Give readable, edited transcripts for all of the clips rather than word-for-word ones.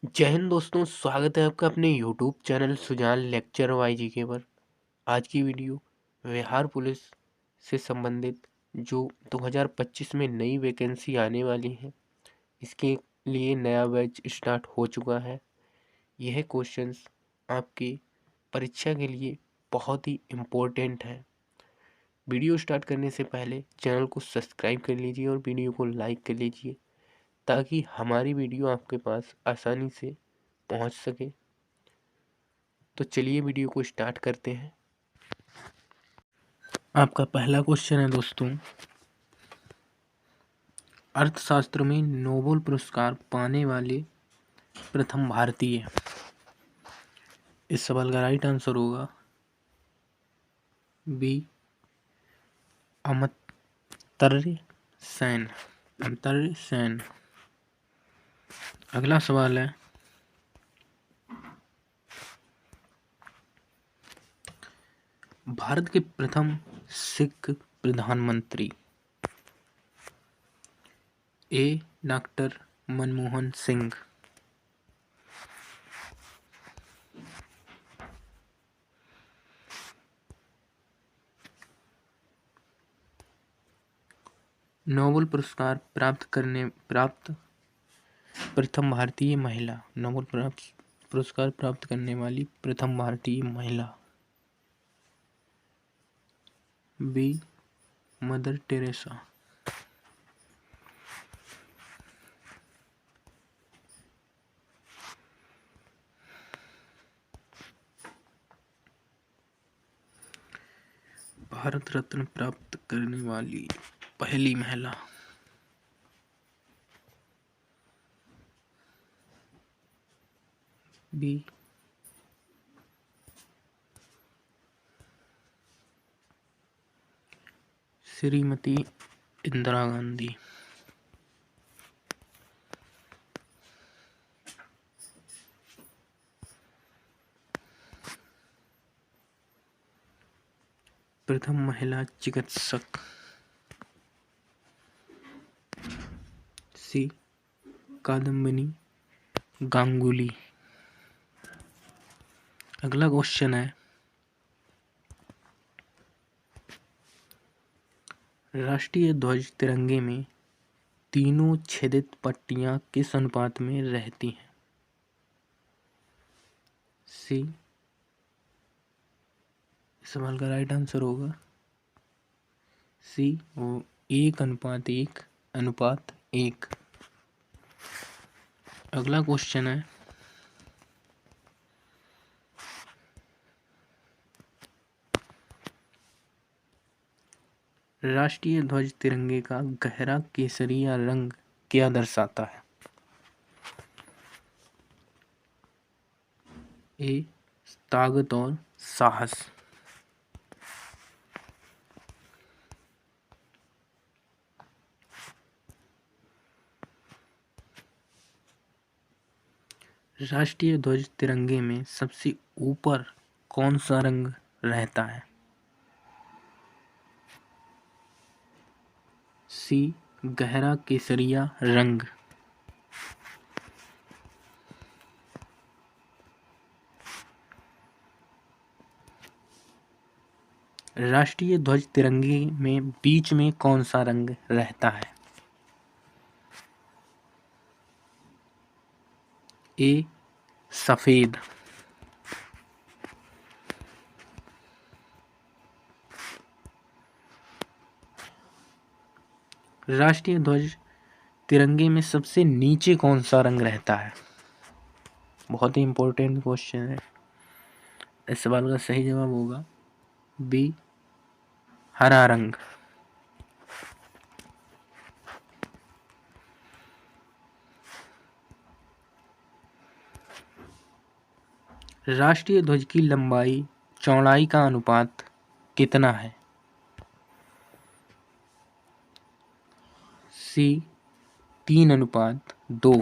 जय हिंद दोस्तों, स्वागत है आपका अपने यूट्यूब चैनल सुजान लेक्चर वाईजीके पर। आज की वीडियो बिहार पुलिस से संबंधित जो 2025 में नई वैकेंसी आने वाली है, इसके लिए नया बैच स्टार्ट हो चुका है। यह क्वेश्चंस आपकी परीक्षा के लिए बहुत ही इम्पोर्टेंट है। वीडियो स्टार्ट करने से पहले चैनल को सब्सक्राइब कर लीजिए और वीडियो को लाइक कर लीजिए, ताकि हमारी वीडियो आपके पास आसानी से पहुंच सके। तो चलिए वीडियो को स्टार्ट करते हैं। आपका पहला क्वेश्चन है दोस्तों, अर्थशास्त्र में नोबेल पुरस्कार पाने वाले प्रथम भारतीय। इस सवाल का राइट आंसर होगा बी, अमर्त्य सेन। अमर्त्य सेन। अगला सवाल है, भारत के प्रथम सिख प्रधानमंत्री। ए, डॉक्टर मनमोहन सिंह। नोबेल पुरस्कार प्राप्त प्रथम भारतीय महिला। नोबेल पुरस्कार प्राप्त करने वाली प्रथम भारतीय महिला। B, mother Teresa. Bharat Ratna प्राप्त करने वाली पहली महिला। बी, श्रीमती इंदिरा गांधी। प्रथम महिला चिकित्सक। सी, कादम्बिनी गांगुली। अगला क्वेश्चन है, राष्ट्रीय ध्वज तिरंगे में तीनों छेदित पट्टियां किस अनुपात में रहती हैं? सी, इस सवाल का राइट आंसर होगा सी, वो 1:1:1। अगला क्वेश्चन है, राष्ट्रीय ध्वज तिरंगे का गहरा केसरिया रंग क्या दर्शाता है? ए, ताकत और साहस। राष्ट्रीय ध्वज तिरंगे में सबसे ऊपर कौन सा रंग रहता है? सी, गहरा केसरिया रंग। राष्ट्रीय ध्वज तिरंगे में बीच में कौन सा रंग रहता है? ए, सफेद। राष्ट्रीय ध्वज तिरंगे में सबसे नीचे कौन सा रंग रहता है? बहुत ही इंपॉर्टेंट क्वेश्चन है। इस सवाल का सही जवाब होगा बी, हरा रंग। राष्ट्रीय ध्वज की लंबाई चौड़ाई का अनुपात कितना है? सी, 3:2।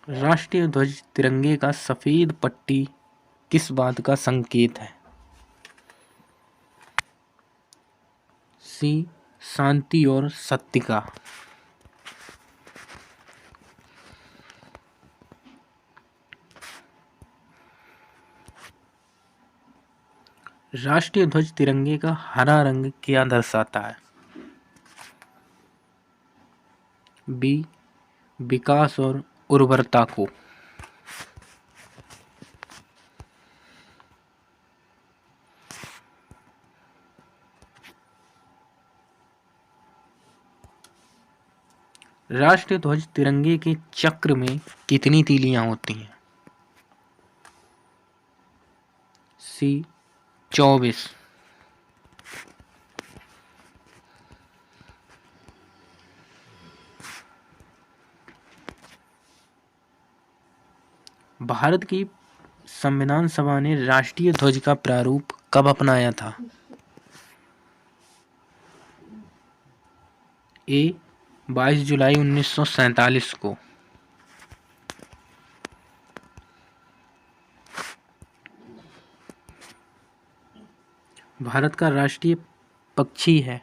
राष्ट्रीय ध्वज तिरंगे का सफेद पट्टी किस बात का संकेत है? सी शांति और सत्य का। राष्ट्रीय ध्वज तिरंगे का हरा रंग क्या दर्शाता है? बी विकास और उर्वरता को। राष्ट्रीय ध्वज तिरंगे के चक्र में कितनी तीलियां होती हैं? सी 24। भारत की संविधान सभा ने राष्ट्रीय ध्वज का प्रारूप कब अपनाया था? ए 22 जुलाई 1947 को। भारत का राष्ट्रीय पक्षी है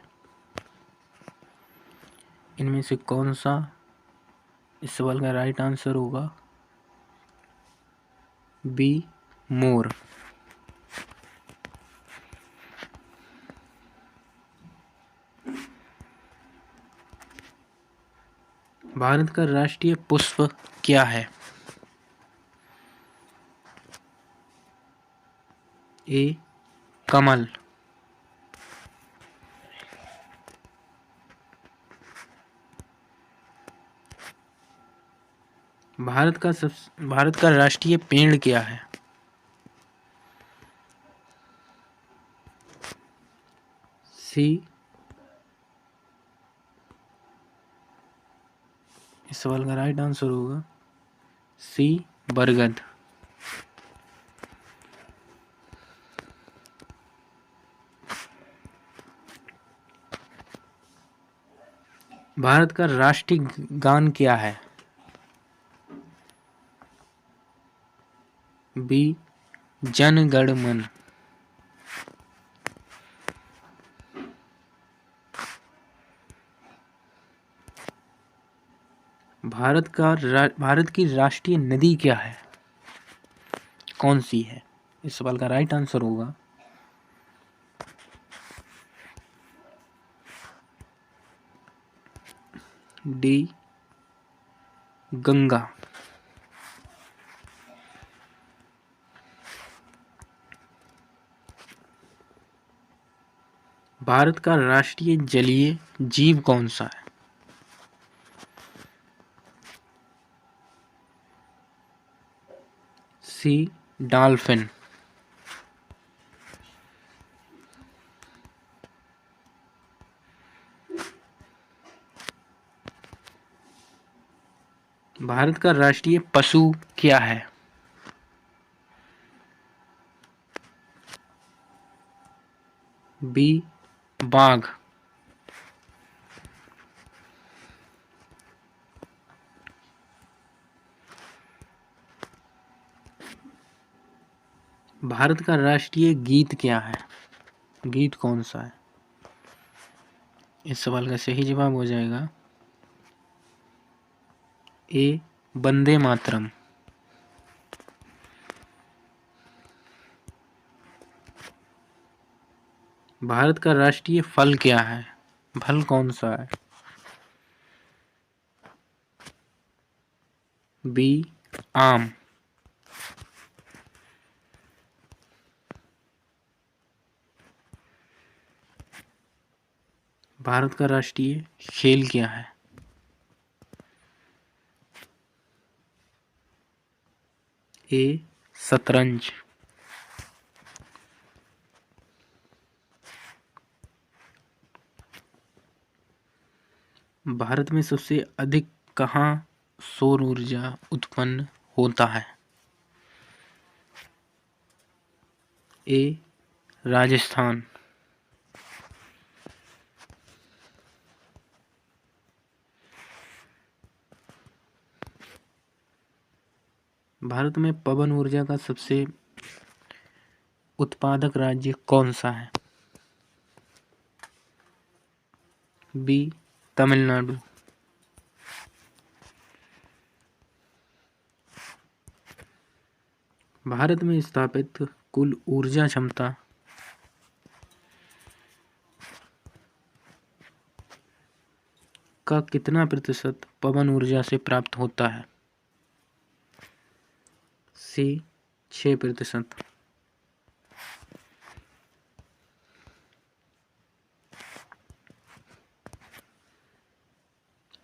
इनमें से कौन सा? इस सवाल का राइट आंसर होगा बी मोर। भारत का राष्ट्रीय पुष्प क्या है? ए कमल। भारत का राष्ट्रीय पेड़ क्या है? सी इस सवाल का राइट आंसर होगा सी बरगद। भारत का राष्ट्रीय गान क्या है? बी जन गण मन। भारत की राष्ट्रीय नदी क्या है? कौन सी है? इस सवाल का राइट आंसर होगा डी गंगा। भारत का राष्ट्रीय जलीय जीव कौन सा है? सी डॉल्फिन। भारत का राष्ट्रीय पशु क्या है? बी बाघ। भारत का राष्ट्रीय गीत क्या है? गीत कौन सा है? इस सवाल का सही जवाब हो जाएगा ए वंदे मातरम। भारत का राष्ट्रीय फल क्या है? फल कौन सा है? बी आम। भारत का राष्ट्रीय खेल क्या है? ए शतरंज। भारत में सबसे अधिक कहाँ सौर ऊर्जा उत्पन्न होता है? ए राजस्थान। भारत में पवन ऊर्जा का सबसे उत्पादक राज्य कौन सा है? बी तमिलनाडु। भारत में स्थापित कुल ऊर्जा क्षमता का कितना प्रतिशत पवन ऊर्जा से प्राप्त होता है? सी 6%।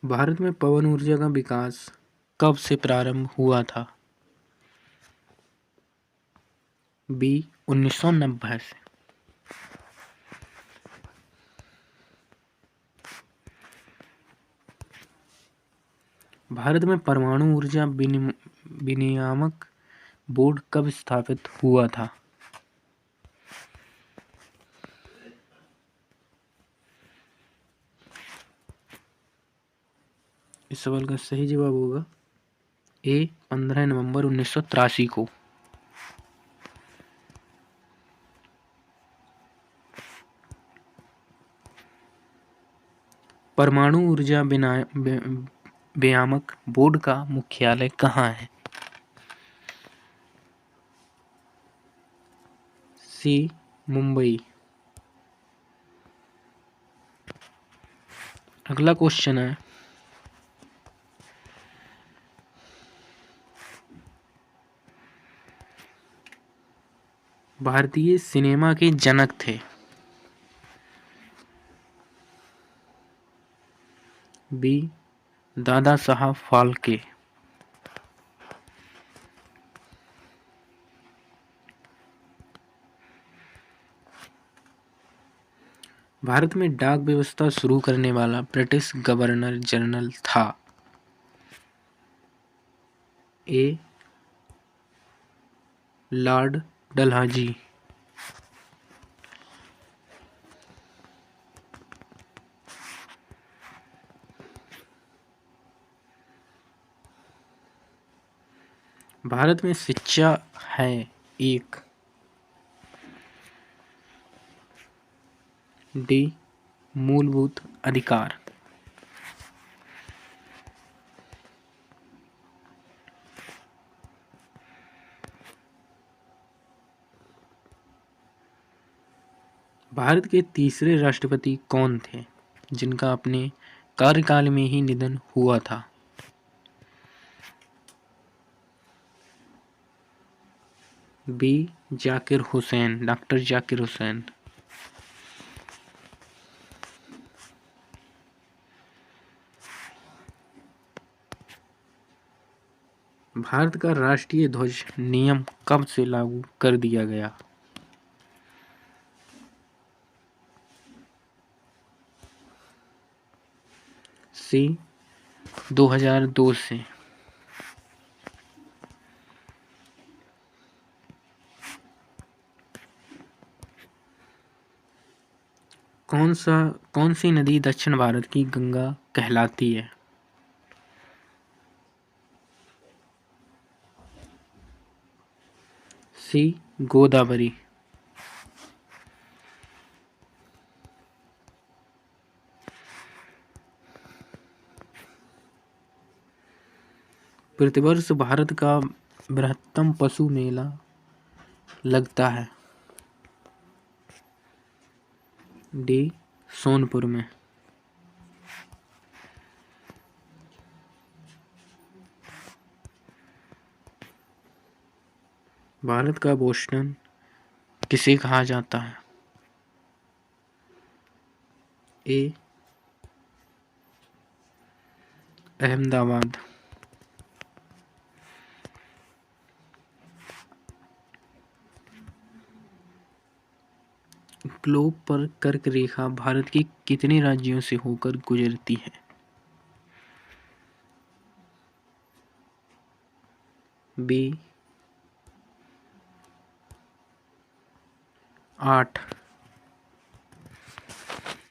भारत में पवन ऊर्जा का विकास कब से प्रारंभ हुआ था? बी 1990 से। भारत में परमाणु ऊर्जा विनियामक बोर्ड कब स्थापित हुआ था? इस सवाल का सही जवाब होगा ए 15 नवंबर 1983 को। परमाणु ऊर्जा विनियामक बोर्ड का मुख्यालय कहाँ है? सी मुंबई। अगला क्वेश्चन है, भारतीय सिनेमा के जनक थे? बी दादा साहब फाल्के। भारत में डाक व्यवस्था शुरू करने वाला ब्रिटिश गवर्नर जनरल था? ए लॉर्ड डलहौजी। भारत में शिक्षा है एक? डी मूलभूत अधिकार। भारत के तीसरे राष्ट्रपति कौन थे जिनका अपने कार्यकाल में ही निधन हुआ था? B Zakir Hussain, doctor Zakir Hussain. भारत का राष्ट्रीय ध्वज नियम कब से लागू कर दिया गया? सी 2002 से। कौन सी नदी दक्षिण भारत की गंगा कहलाती है? सी गोदावरी। प्रतिवर्ष भारत का बृहत्तम पशु मेला लगता है? डी सोनपुर में। भारत का बोस्टन किसे कहा जाता है? ए अहमदाबाद। ग्लोब पर कर्क रेखा भारत के कितने राज्यों से होकर गुजरती है? बी 8।